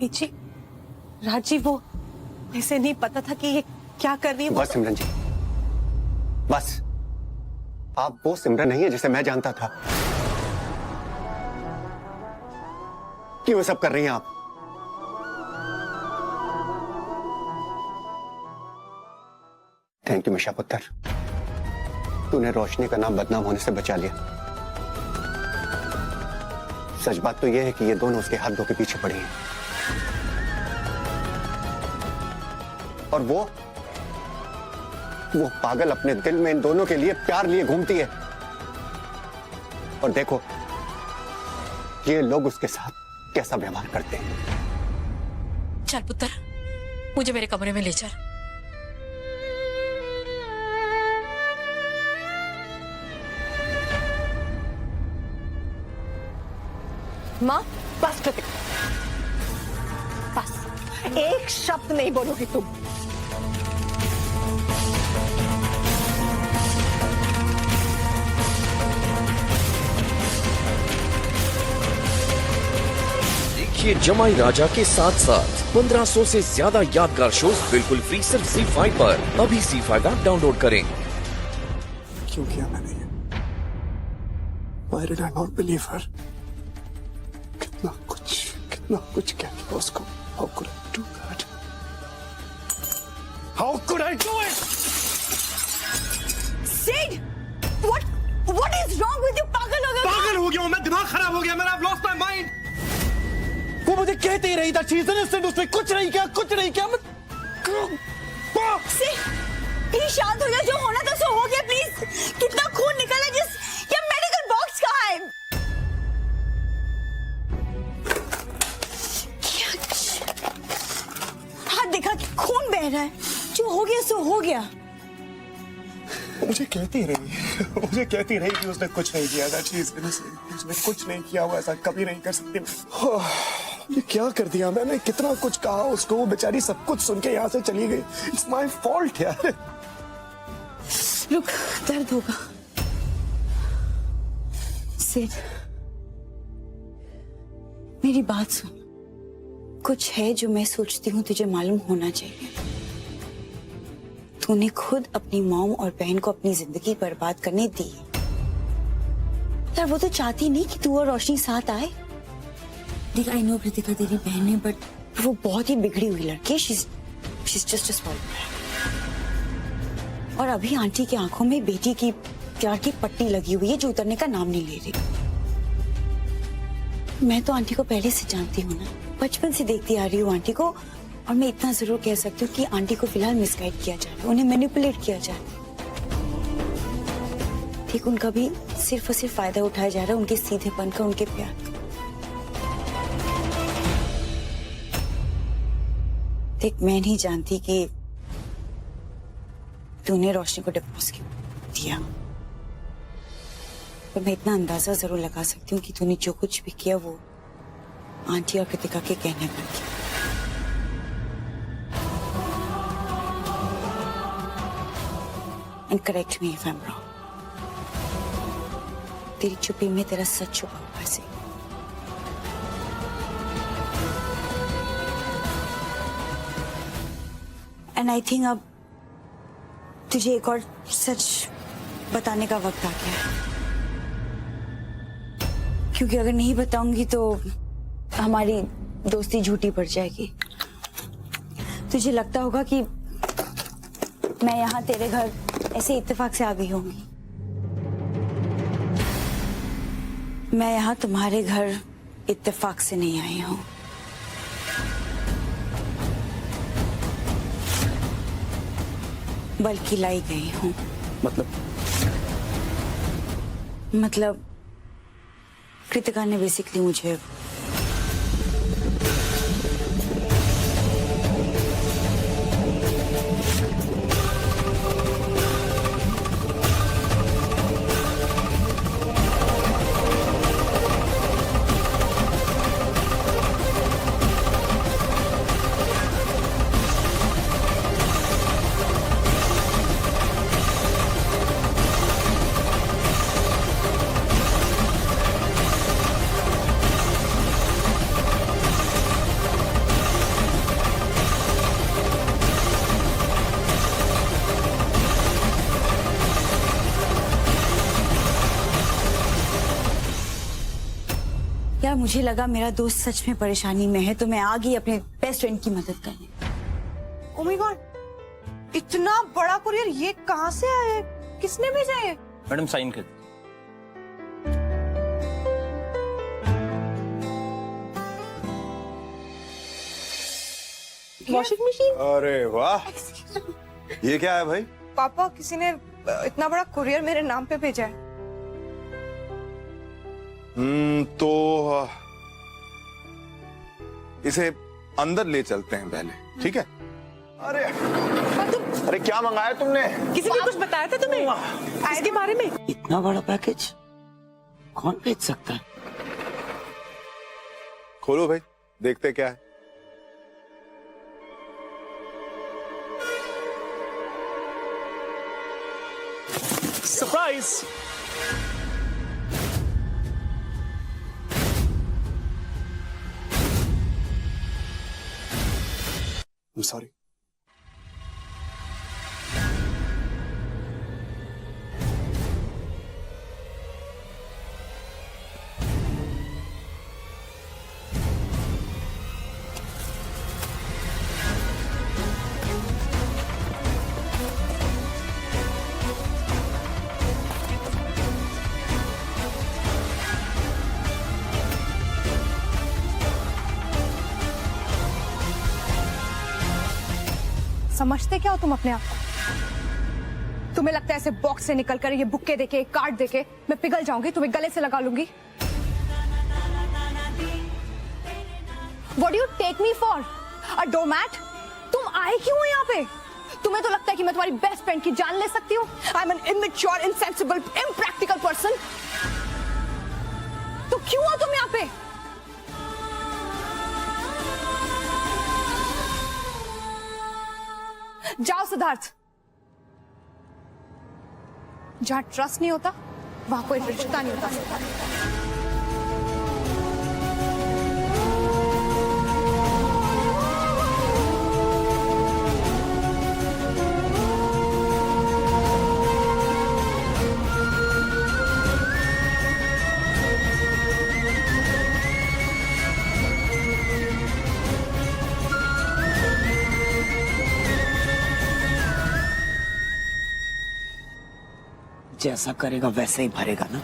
जी राजी, वो ऐसे नहीं पता था कि ये क्या कर रही है। बस सिमरन जी, बस। आप वो सिमरन नहीं है जिसे मैं जानता था। क्यों ये सब कर रही हैं आप? थैंक यू मिशा पुत्र, तूने रोशनी का नाम बदनाम होने से बचा लिया। सच बात तो यह है कि ये दोनों उसके हाथ धो के पीछे पड़े हैं। और वो पागल अपने दिल में इन दोनों के लिए प्यार लिए घूमती है। और देखो ये लोग उसके साथ कैसा व्यवहार करते हैं। चल पुत्र, मुझे मेरे कमरे में ले चल। माँ बस कृतिका, बस एक शब्द नहीं बोलोगी तुम। देखिए जमाई राजा के साथ साथ 1500 से ज्यादा यादगार शोज बिल्कुल फ्री सिर्फ ZEE5 पर। अभी ZEE5 ऐप डाउनलोड करें। क्यों किया मैंने ये? Why did I not believe her? कितना कुछ क्या किया उसको? How could I do that? How could I do it? Sid, what is wrong with you? पागल हो गए? पागल हो गया हूँ मैं, दिमाग खराब हो गया मेरा। I've lost my mind. वो मुझे कहते ही रही था शी इज इनोसेंट, उसने कुछ नहीं किया। प्लीज शांत हो जा, जो होना था सो हो गया। प्लीज, कितना खून निकला जिस ये मेडिकल बॉक्स कहाँ है? हाथ देखा कि खून बह रहा है। जो हो गया सो हो गया। मुझे कहती रही कि उसने कुछ नहीं किया। That she is innocent. उसने कुछ नहीं किया, वो ऐसा कभी नहीं कर सकती। ये क्या कर दिया मैंने? कितना कुछ कहा उसको, वो बेचारी सब कुछ सुन के यहाँ से चली गई। It's my fault यार। रुक, दर्द होगा। सिड, मेरी बात सुन। कुछ है जो मैं सोचती हूँ तुझे मालूम होना चाहिए। तूने खुद अपनी मॉम और बहन को अपनी जिंदगी बर्बाद करने दी। यार वो तो चाहती नहीं कि तू और रोशनी साथ आए। देख, आई नो कृतिका तेरी बहन है, बट वो बहुत ही बिगड़ी हुई लड़की है। she's just a spoiled brat. और अभी आंटी की आंखों में बेटी की प्यार की पट्टी लगी हुई है जो उतरने का नाम नहीं ले रही। मैं तो आंटी को पहले से जानती हूँ ना, बचपन से देखती आ रही हूँ आंटी को। और मैं इतना जरूर कह सकती हूँ कि आंटी को फिलहाल मिसगाइड किया जा रहा है, उन्हें मैनिपुलेट किया जा रहा है। ठीक, उनका भी सिर्फ और सिर्फ फायदा उठाया जा रहा है, उनके सीधेपन का, उनके प्यार का। देख, मैं नहीं जानती कि तूने रोशनी को डिवोर्स क्यों दिया, पर मैं इतना अंदाजा जरूर लगा सकती हूँ कि तूने जो कुछ भी किया वो आंटी और कृतिका के कहने पर किया। And correct me if I'm wrong. तेरी चुप्पी में तेरा सच छुपा हुआ है। And I think अब तुझे एक और सच बताने का वक्त आ गया है, क्योंकि अगर नहीं बताऊंगी तो हमारी दोस्ती झूठी पड़ जाएगी। तुझे लगता होगा कि मैं यहाँ तेरे घर ऐसे इत्तेफाक से आ गई होंगी। मैं यहाँ तुम्हारे घर इत्तेफाक से नहीं आई हूँ। बल्कि लाई गई हूँ। मतलब कृतिका ने बेसिकली मुझे मुझे लगा मेरा दोस्त सच में परेशानी में है, तो मैं आ गई अपने बेस्ट फ्रेंड की मदद करने। ओह माय गॉड, इतना बड़ा कुरियर ये कहाँ से आया है? किसने भेजा है? मैडम साइन कर। Washing machine? अरे वाह, ये क्या है भाई? पापा, किसी ने इतना बड़ा कुरियर मेरे नाम पे भेजा है। तो इसे अंदर ले चलते हैं पहले, ठीक है? अरे अरे क्या मंगाया तुमने? किसी ने कुछ बताया था तुम्हें इसके बारे में? इतना बड़ा पैकेज कौन भेज सकता है? खोलो भाई, देखते क्या है। सरप्राइज। I'm sorry. समझते क्या हो तुम अपने आप को? तुम्हें लगता है ऐसे बॉक्स से निकलकर ये बुक्के देके, कार्ड देके मैं पिघल जाऊंगी, तुम्हें गले से लगा लूंगी? What do you take me for? A doormat? तुम आए क्यों हो यहाँ पे? तुम्हें तो लगता है कि मैं तुम्हारी बेस्ट फ्रेंड की जान ले सकती हूँ? I'm an immature, insensible, impractical person. तो क्यों हो तुम यहाँ पे? जाओ सिद्धार्थ। जहां ट्रस्ट नहीं होता वहां कोई रिश्ता नहीं होता। जैसा करेगा वैसे ही भरेगा ना।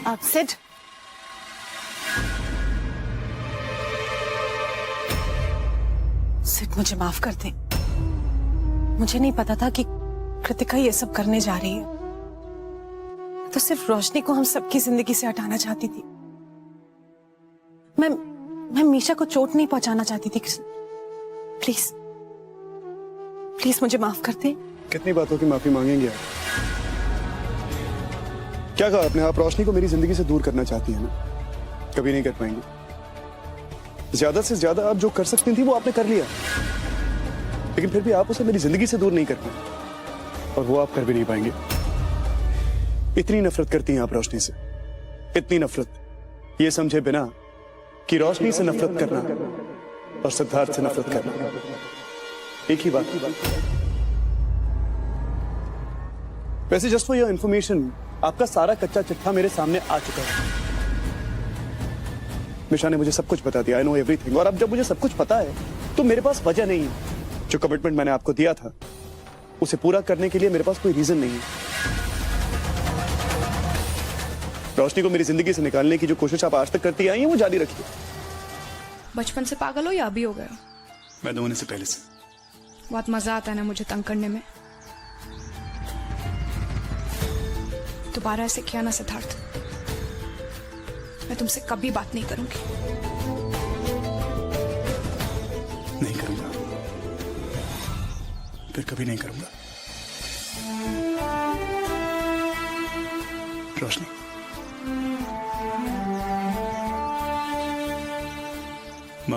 आप सिड, सिड मुझे माफ कर दे। मुझे नहीं पता था कि कृतिका ये सब करने जा रही है। तो सिर्फ रोशनी को हम सबकी जिंदगी से हटाना चाहती थी। मैं मीशा को चोट नहीं पहुंचाना चाहती थी। प्लीज प्लीज मुझे माफ कर दे। कितनी बातों की माफी मांगेंगे आप? क्या कहा आपने? आप रोशनी को मेरी जिंदगी से दूर करना चाहती है ना? कभी नहीं कर पाएंगे। ज्यादा से ज्यादा आप जो कर सकती थी वो आपने कर लिया, लेकिन फिर भी आप उसे मेरी जिंदगी से दूर नहीं कर पाए, और वो आप कर भी नहीं पाएंगे। इतनी नफरत करती हैं आप रोशनी से, इतनी नफरत, ये समझे बिना कि रोशनी से नफरत करना और सिद्धार्थ से नफरत करना एक ही बात। वैसे जस्ट फॉर योर इंफॉर्मेशन, आपका सारा कच्चा चिट्ठा मेरे सामने आ चुका है। मिशा ने मुझे सब कुछ बता दिया। I know everything. और अब जब मुझे सब कुछ पता है तो मेरे पास वजह नहीं है। जो कमिटमेंट मैंने आपको दिया था उसे पूरा करने के लिए मेरे पास कोई रीजन नहीं है। रोशनी को मेरी जिंदगी से निकालने की जो कोशिश आप आज तक करती आई हैं वो जारी रखिए। बचपन से पागल हो या अभी हो गए? मैं होने से पहले से। बहुत मजा आता है ना मुझे तंग करने में। दोबारा ऐसे किया ना सिद्धार्थ, मैं तुमसे कभी बात नहीं करूंगी। नहीं करूंगा, फिर कभी नहीं करूंगा। रोशनी,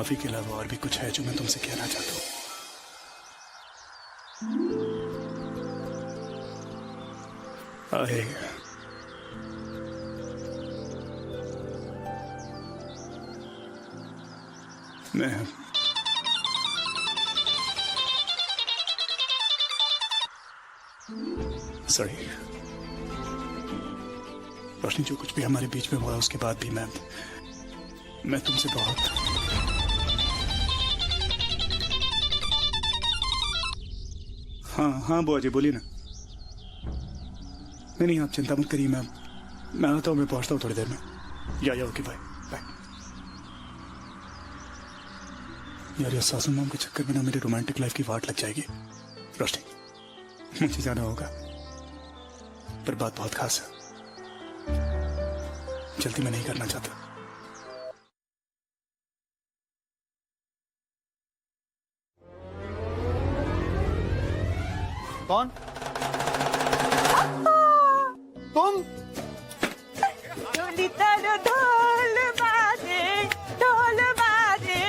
माफी के अलावा और भी कुछ है जो मैं तुमसे कहना चाहता हूँ? मैं सॉरी रोशनी, जो कुछ भी हमारे बीच में हुआ उसके बाद भी मैं तुमसे बहुत हाँ बुआ जी बोलिए ना। नहीं आप चिंता मत करिए, मैं आता हूँ, मैं पहुंचता हूँ थोड़ी देर में। या ओके बाय बाय। यार ये सासू माम के चक्कर में ना मेरी रोमांटिक लाइफ की वाट लग जाएगी। रोशनी मुझे जाना होगा, पर बात बहुत खास है, जल्दी मैं नहीं करना चाहता। कौन? तुम? ढोल बाजे, ढोल बाजे,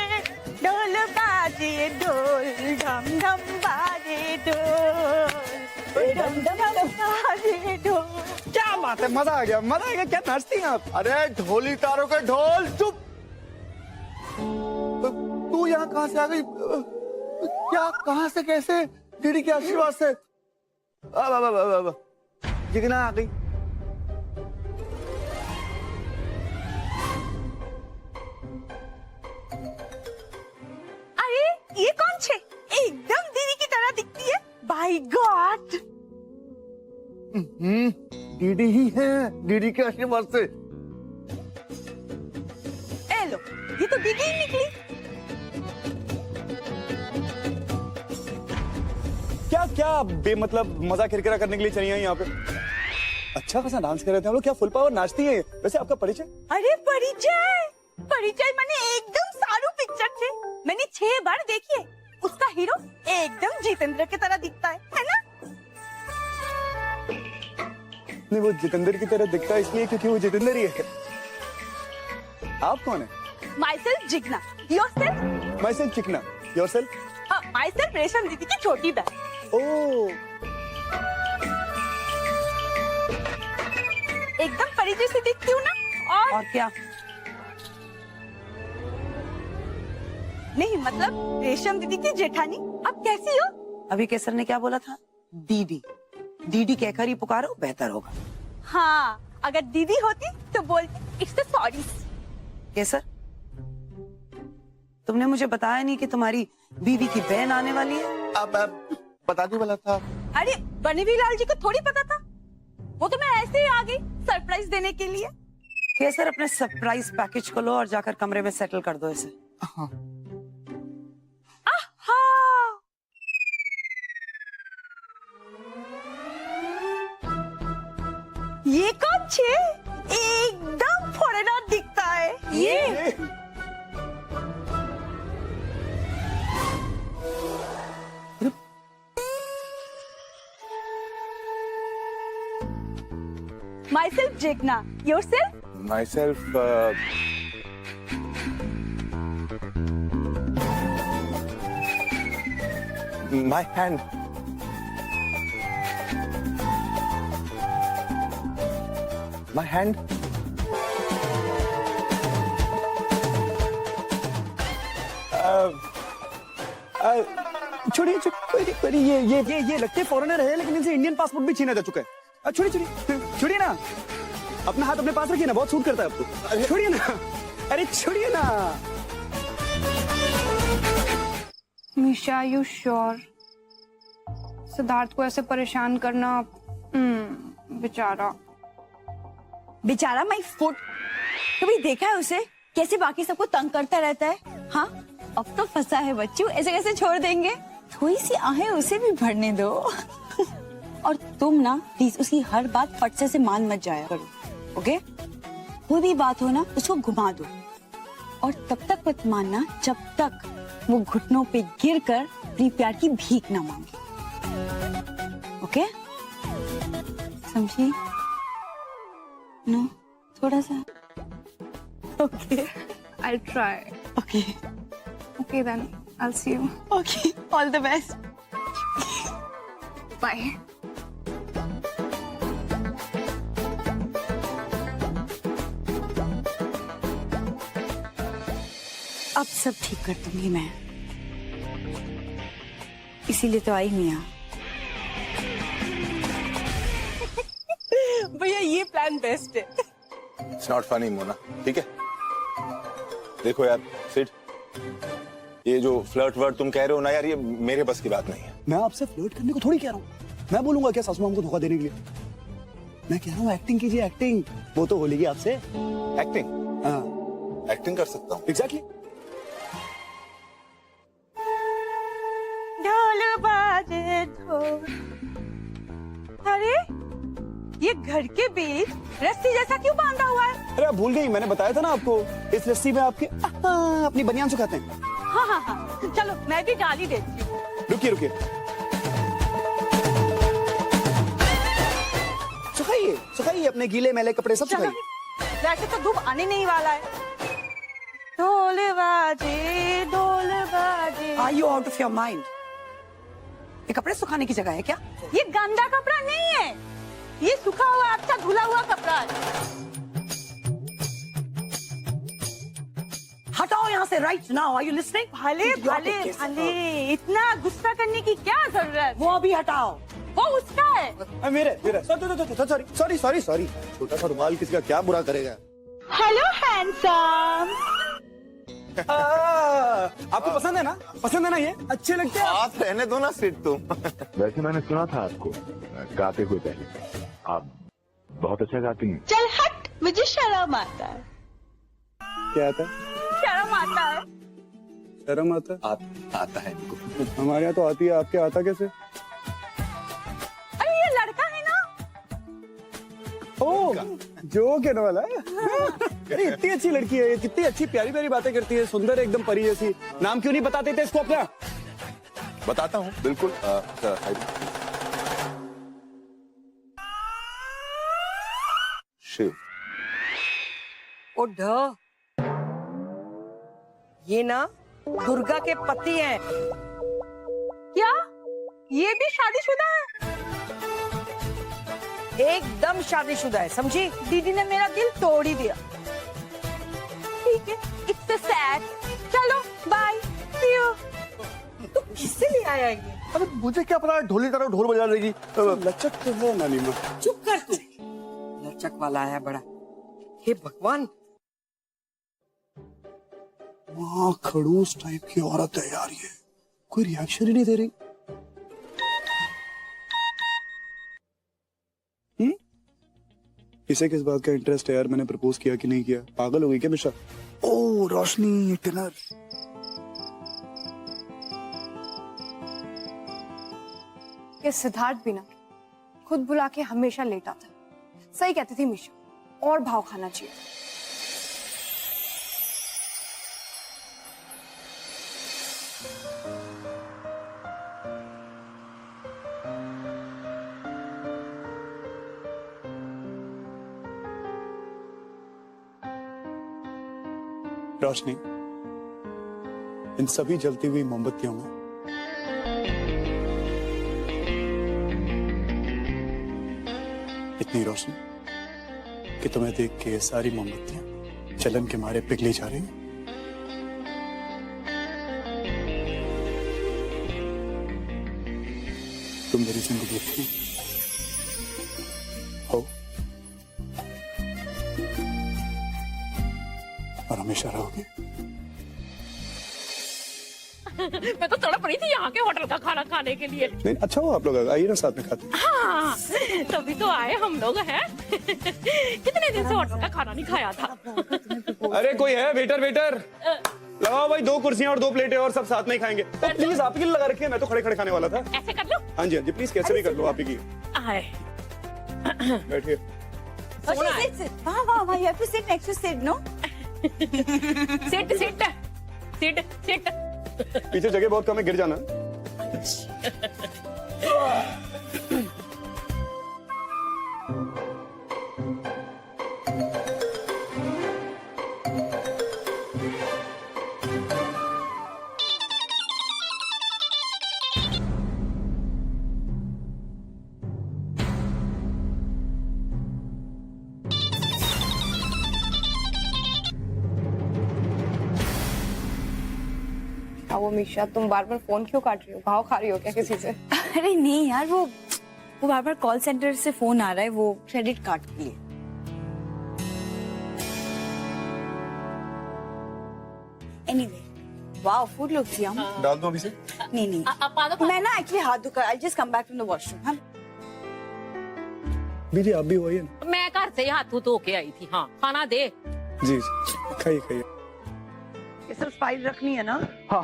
ढोल बाजे, ढोल ढम ढम बाजे, ढोल ढम ढम बाजे, ढोल। क्या बात है, मजा आ गया। क्या नाचती हैं आप? अरे ढोली तारों के ढोल। चुप। तू यहाँ कहाँ से आ गई? क्या, कहाँ से, कैसे? दीदी के आशीर्वाद से। जिगना आ गई। अरे ये कौन छे? एकदम दीदी की तरह दिखती है। By God. दीदी ही है, दीदी के आशीर्वाद से। ए लो, ये तो दीदी ही निकली। क्या बेमतलब मजा किरकिरा करने के लिए चली आई यहाँ पे? अच्छा खासा डांस कर रहे थे हम लोग। क्या फुल पावर नाचती है? वैसे आपका परिचय? अरे परिचय मैंने एकदम सारू पिक्चर थे, मैंने 6 बार देखी है। उसका हीरो एकदम जितेंद्र की तरह दिखता है ना? नहीं, वो जितेंद्र की तरह दिखता है इसलिए क्योंकि वो जितेंद्र ही है। आप कौन है? माइसेल्फ जिग्ना। योरसेल्फ? माइसेल्फ चिकना। योरसेल्फ? माइसेल्फ रेशम दीदी की छोटी बहन। ओह, एकदम परिचय से दिखती हूँ ना? और क्या? नहीं मतलब रेशम दीदी की जेठानी। अब कैसी हो? अभी केसर ने क्या बोला था? दीदी। दीदी कहकर ही पुकारो, बेहतर होगा। हाँ, अगर दीदी होती तो बोलती इट्स सॉरी। केसर, तुमने मुझे बताया नहीं कि तुम्हारी बीवी की बहन आने वाली है। अब बताने वाला था। अरे बनीवी लाल जी को थोड़ी पता था, वो तो मैं ऐसे ही आ गई सरप्राइज देने के लिए। केसर, अपने सरप्राइज पैकेज को लो और जाकर कमरे में सेटल कर दो इसे। हाँ। ये कौन छे? एकदम फॉरेनर दिखता है ये। Myself Jigna. Yourself? Myself, my hand. My hand. छोड़िए ये लगते फॉरेनर है, लेकिन इनसे इंडियन पासपोर्ट भी छीना जा चुका है। छोड़िए ना, अपना हाथ अपने पास रखिए ना, बहुत सूट करता है आपको। छोड़िए ना, अरे छोड़िए ना। मिशा, यू श्योर? सिद्धार्थ को ऐसे परेशान करना, बेचारा माय फुट। कभी देखा है उसे कैसे बाकी सबको तंग करता रहता है? हाँ, अब तो फंसा है बच्चू, ऐसे कैसे छोड़ देंगे? थोड़ी सी आहें उसे भी भरने दो। और तुम ना प्लीज उसकी हर बात फट से मान मत जाया करो, ओके? कोई भी बात हो ना उसको घुमा दो, और तब तक मत मानना जब तक वो घुटनों पे गिरकर अपनी प्यार की भीख ना मांगे, ओके? समझी? नो, थोड़ा सा। Okay, I'll try. Okay. Okay then, I'll see you. Okay, all the best. Bye. अब सब ठीक कर दूंगी मैं, इसीलिए तो आई हूँ यहाँ। भैया ये प्लान बेस्ट है। इट्स नॉट फनी मोना, ठीक है? देखो यार सिड, ये जो फ्लर्ट वर्ट तुम कह रहे हो ना यार, ये मेरे बस की बात नहीं है। मैं आपसे फ्लर्ट करने को थोड़ी कह रहा हूँ। मैं बोलूंगा क्या सासू मां को धोखा देने के लिए? मैं कह रहा हूँ एक्टिंग कीजिए, एक्टिंग। वो तो बोलेगी आपसे। एक्टिंग? हाँ, एक्टिंग कर सकता हूँ। एग्जैक्टली। ढोल बाजे ढोल। अरे ये घर के बीच रस्सी जैसा क्यों बांधा हुआ है? अरे आप भूल गई, मैंने बताया था ना आपको, इस रस्सी में आपके अपनी बनियान सुखाते हैं। हाँ हाँ हाँ, चलो मैं भी डाल ही देती हूँ। रुकिए रुकिए, सुखाइए सुखाइए अपने गीले मैले कपड़े सब चलो, सुखाइए। वैसे तो धूप आने नहीं वाला है। ढोल बाजे ढोल बाजे। Are you out of your mind? ये कपड़े सुखाने की जगह है क्या? ये गंदा कपड़ा नहीं है, ये सूखा हुआ अच्छा धुला हुआ कपड़ा है। हटाओ यहाँ से right now. Are you listening? भले भले भले, इतना गुस्सा करने की क्या जरूरत? वो अभी हटाओ। वो उसका है। मेरे सॉरी सॉरी सॉरी सॉरी, छोटा सा रुमाल किसी का क्या बुरा करेगा? Hello handsome. आपको पसंद है ना? पसंद है ना? ये अच्छे लगते हैं। आप रहने दो ना सिड तुम। वैसे मैंने सुना था आपको गाते हुए पहले, आप बहुत अच्छा गाती हैं। चल हट, मुझे शर्म आता है। क्या आता है? शर्म आता है। शर्म आता है? आता है इनको। हमारे यहाँ तो आती है, आपके आता कैसे? अरे ये लड़का है ना? ओ, जो कहने वाला है। अरे इतनी अच्छी लड़की है, कितनी अच्छी प्यारी प्यारी बातें करती है, सुंदर है एकदम परी जैसी। नाम क्यों नहीं बताते थे इसको अपना? बताता हूँ बिल्कुल। शिव। ओ ढ, ये ना दुर्गा के पति हैं। क्या ये भी शादीशुदा है? एकदम शादीशुदा है, समझी? दीदी ने मेरा दिल तोड़ ही दिया। ठीक है, इट्स सैड। चलो बाय, सी यू। तो किससे ले आया ये? अरे मुझे क्या पता, ढोली तरह ढोल बजा रही। लचक तो है नानी माँ। चुप कर तू। लचक वाला आया बड़ा। हे भगवान, माँ खड़ूस टाइप की औरत है यार ये, कोई रिएक्शन ही नहीं दे रही। इसे किस बात का इंटरेस्ट है यार? मैंने प्रपोज किया कि नहीं किया? पागल हो गई क्या मिशा? ओ रोशनी, डिनर। ये सिद्धार्थ भी ना खुद बुला के हमेशा लेट आता है। सही कहती थी मीशा, और भाव खाना चाहिए। रोशनी, इन सभी जलती हुई मोमबत्तियों में इतनी रोशनी कि तुम्हें देख के सारी मोमबत्तियां जलन के मारे पिघली जा रही हैं। तुम मेरी जिंदगी थी, हो और हमेशा रहोगे। मैं तो तड़प रही थी यहाँ के होटल का खाना खाने के लिए। नहीं, अच्छा हो आप लोग आइए ना, साथ में खाते हैं। हाँ, तभी तो आए हम लोग हैं। कितने दिन से होटल का खाना नहीं खाया था। अरे कोई है? वेटर वेटर लगाओ भाई, 2 कुर्सियां और 2 प्लेटें और सब साथ में ही खाएंगे। तो प्लीज आप ही के लिए लगा रखिए, मैं तो खड़े खड़े खाने वाला था। ऐसे कर लो। हाँ जी हाँ जी, प्लीज कैसे भी कर लो आप ही की। आए बैठिए। वाह वाह वाह, you have to sit next to Sid, no? Sit sit sit sit. पीछे जगह बहुत कम है, गिर जाना। हुआ मीशा? तुम बार बार फोन क्यों काट रही हो? भाव खा रही हो क्या किसी से? अरे नहीं यार, वो बार बार कॉल सेंटर से फोन आ रहा है, वो क्रेडिट कार्ड के लिए। एनीवे, वाओ, फूड लुक्स यम। डाल दो अभी से। नहीं मैं ना एक्चुअली हाथ धोकर I just come back from the washroom. हाँ दीदी आप भी हो आइए ना। मैं घर से ही हाथ धो के आई थी। हाँ, खाना दे। जी खाइए खाइए। ये सब फाइल रखनी है ना? हाँ।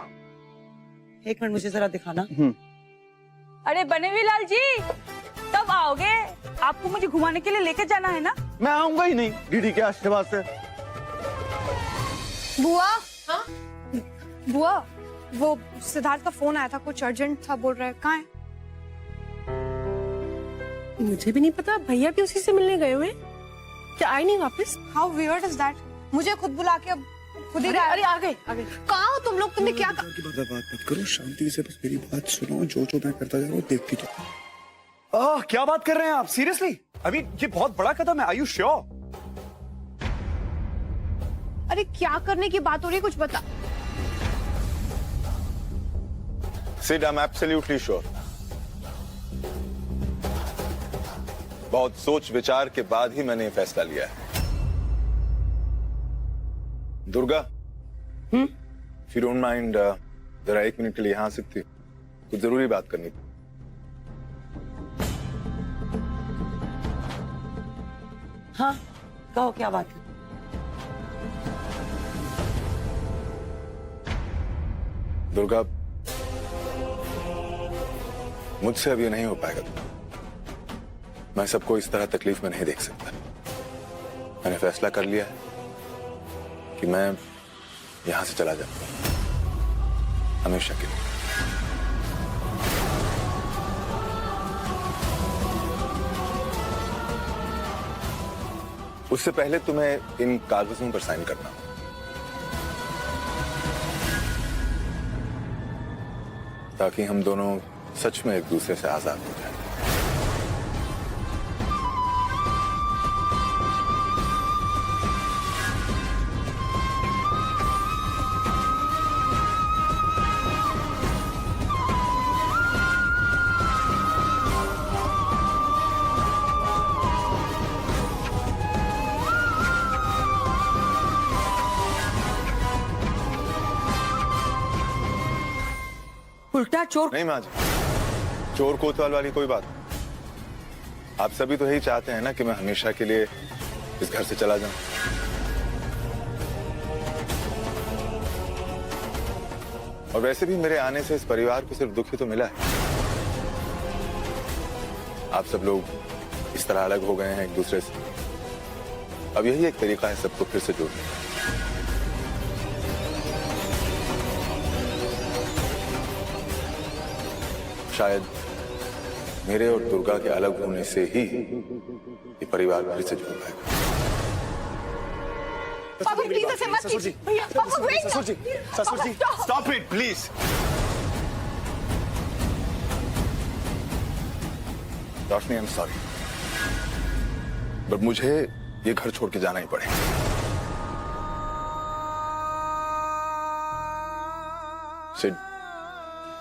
एक मिनट मुझे जरा दिखाना। अरे बनेवीलाल जी, तब आओगे? आपको मुझे घुमाने के लिए लेकर जाना है ना? मैं आऊंगा ही नहीं डीडी के आशीर्वाद से। बुआ, हाँ? बुआ, वो सिद्धार्थ का फोन आया था, कुछ अर्जेंट था, बोल रहे कहाँ है? मुझे भी नहीं पता, भैया भी उसी से मिलने गए हुए हैं। क्या आए नहीं वापस? How weird is that? मुझे खुद बुला के अब खुद ही अरे आ गए। कहाँ हो तुम लोग? तुमने क्या की बात मत करो, शांति से बस मेरी बात सुनो। जो मैं करता जा रहा हूँ देखती जाओ। क्या बात कर रहे हैं आप? सीरियसली? अभी ये बहुत बड़ा कदम है। Are you sure? अरे क्या करने की बात हो रही है, कुछ बता। Sid, I'm absolutely sure. बहुत सोच विचार के बाद ही मैंने ये फैसला लिया है। Durga, if you don't mind, जरा 1 मिनट के लिए यहाँ आ सकती? कुछ जरूरी बात करनी थी। हाँ कहो, क्या बात है? दुर्गा, मुझसे अब ये नहीं हो पाएगा। मैं सबको इस तरह तकलीफ में नहीं देख सकता। मैंने फैसला कर लिया है कि मैं यहां से चला जाऊंगा हमेशा के लिए। उससे पहले तुम्हें इन कागजों पर साइन करना होगा, ताकि हम दोनों सच में एक दूसरे से आजाद हो जाएं। उल्टा चोर? नहीं माँ जी, चोर कोतवाल वाली कोई बात नहीं। आप सभी तो यही चाहते हैं ना कि मैं हमेशा के लिए इस घर से चला जाऊं। और वैसे भी मेरे आने से इस परिवार को सिर्फ दुख ही तो मिला है। आप सब लोग इस तरह अलग हो गए हैं एक दूसरे से। अब यही एक तरीका है सबको फिर से जोड़ने का। शायद मेरे और दुर्गा के अलग होने से ही ये परिवार फिर से जुड़ पाएगा। पापा प्लीज ऐसे मत कीजिए। भैया पापा वेट। ससुर जी stop it please. Roshni, I am sorry, but मुझे ये घर छोड़ के जाना ही पड़ेगा। सिड,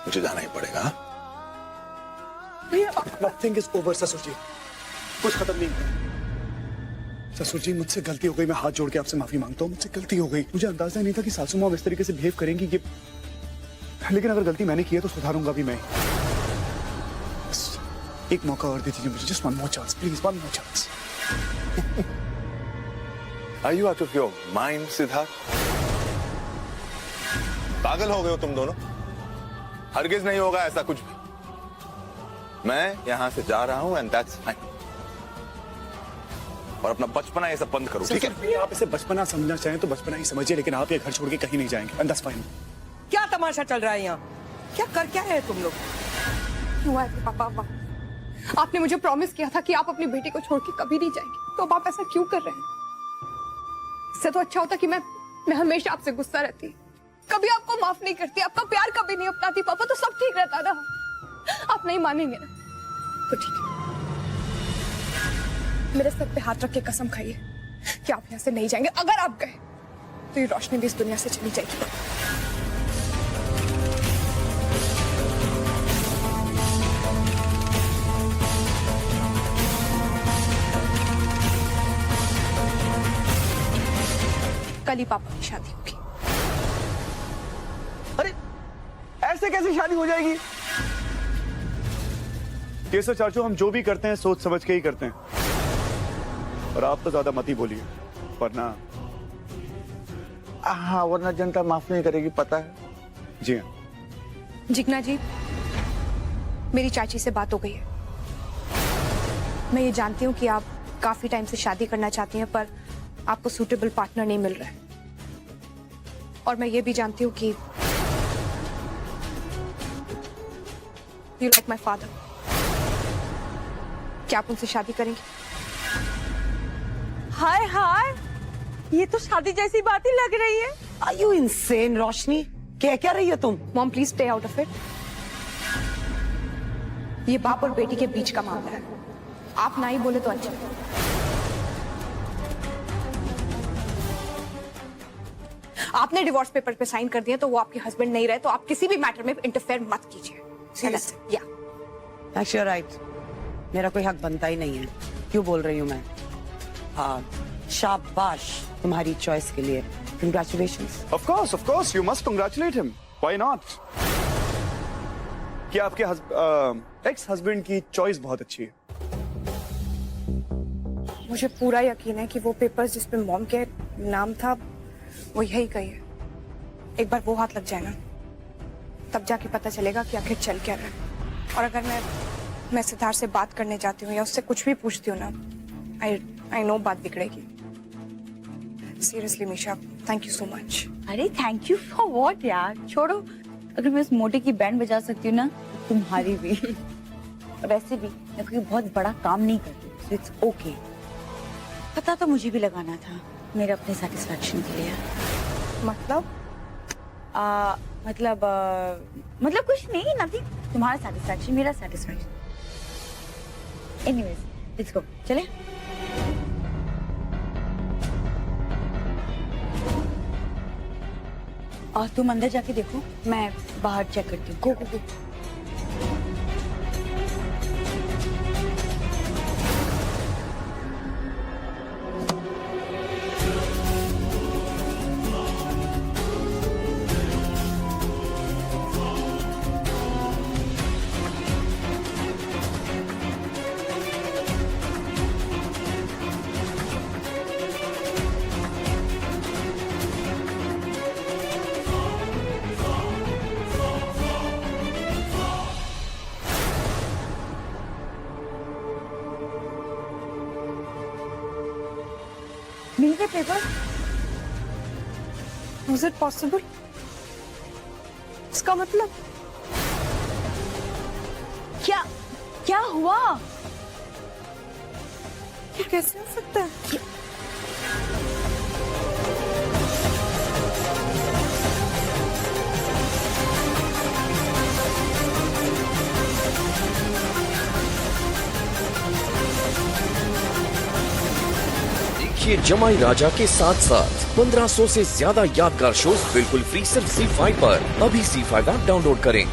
मुझे जाना ही पड़ेगा। नथिंग इज ओवर ससुर जी, कुछ खत्म नहीं। ससुर जी मुझसे गलती हो गई, मैं हाथ जोड़ के आपसे माफी मांगता हूँ। मुझसे गलती हो गई, मुझे अंदाजा नहीं था कि सासू माँ इस तरीके से बिहेव करेंगी। ये लेकिन अगर गलती मैंने की है तो सुधारूंगा भी मैं। एक मौका और दे दीजिए मुझे, just one more chance please, one more chance. Are you out of your mind, Siddharth? पागल हो गए हो तुम दोनों? हरगिज नहीं होगा ऐसा कुछ भी। मैं यहां से जा रहा हूं एंड दैट्स फाइन। और अपना बचपना ये सब बंद करो, ठीक है? आप इसे बचपना समझना चाहें तो बचपना ही समझिए, लेकिन आप ये घर छोड़ के कहीं नहीं जाएंगे एंड दैट्स फाइन। क्या तमाशा चल रहा है यहाँ? क्या कर क्या रहे तुम लोग? क्यों आए थे पापा? आपने मुझे प्रॉमिस किया था कि आप अपनी बेटी को छोड़ के कभी नहीं जाएंगे, तो अब आप ऐसा क्यों कर रहे हैं? इससे तो अच्छा होता कि मैं हमेशा आपसे गुस्सा रहती, कभी आपको माफ नहीं करती, आपका प्यार कभी नहीं अपनाती पापा, तो सब ठीक रहता ना। आप नहीं मानेंगे ना, तो ठीक है। मेरे सर पे हाथ रख के कसम खाइए कि आप यहाँ से नहीं जाएंगे। अगर आप गए तो ये रोशनी भी इस दुनिया से चली जाएगी। कल ही पापा की शादी होगी। अरे ऐसे कैसे शादी हो जाएगी? केसर चाचू, हम जो भी करते हैं सोच समझ के ही करते हैं, और आप तो ज्यादा मत ही बोलिए, वरना हाँ, वरना जनता माफ नहीं करेगी, पता है। जी हाँ। जिग्ना जी, मेरी चाची से बात हो गई है। मैं ये जानती हूँ कि आप काफी टाइम से शादी करना चाहती हैं, पर आपको सूटेबल पार्टनर नहीं मिल रहा है। और मैं ये भी जानती हूँ कि यू लाइक माई फादर। क्या आप उनसे शादी करेंगे? हाय हाय, ये तो शादी जैसी बात ही लग रही है। आर यू इनसेन रोशनी? क्या रही हो तुम? Mom please stay out of it. ये बाप और बेटी के बीच का मामला है, आप ना ही बोले तो अच्छा। आपने डिवोर्स पेपर पे साइन कर दिया तो वो आपके हस्बैंड नहीं रहे, तो आप किसी भी मैटर में इंटरफेयर मत कीजिए। या एक्चुअली राइट, मेरा कोई हक बनता ही नहीं है। क्यों बोल रही हूँ मैं? हाँ, शाबाश तुम्हारी चॉइस के लिए। Congratulations. Of course you must congratulate him, why not? क्या आपके एक्स हस्बैंड की चॉइस बहुत अच्छी है। मुझे पूरा यकीन है कि वो पेपर्स जिसपे मॉम के नाम था वो यही कही है। एक बार वो हाथ लग जाए ना, तब जाके पता चलेगा कि आखिर चल क्या रहा है। और अगर मैं सिद्धार्थ से बात करने जाती हूँ या उससे कुछ भी पूछती हूँ ना, आई नो बात बिगड़ेगी। Seriously Misha, thank you so much. अरे थैंक यू फॉर व्हाट यार, छोड़ो। अगर मैं उस मोटे की बैंड बजा सकती हूँ ना, तुम्हारी भी। वैसे भी मैं कोई बहुत बड़ा काम नहीं करती, so it's okay। पता तो मुझे भी लगाना था, मेरे अपने सेटिस्फैक्शन के लिए। मतलब मतलब कुछ नहीं, नथिंग। तुम्हारा सेटिस्फैक्शन मेरा सेटिस्फैक्शन। एनीवेज, लेट्स गो, चले। और तुम अंदर जाके देखो, मैं बाहर चेक करती हूँ। गो गो गो। मिल गए पेपर? Was it possible? इसका मतलब क्या हुआ? ये कैसे हो सकता है? देखिए जमाई राजा के साथ साथ 1500 से ज्यादा यादगार शोज बिल्कुल फ्री सिर्फ ZEE5 पर। अभी ZEE5 ऐप डाउनलोड करें।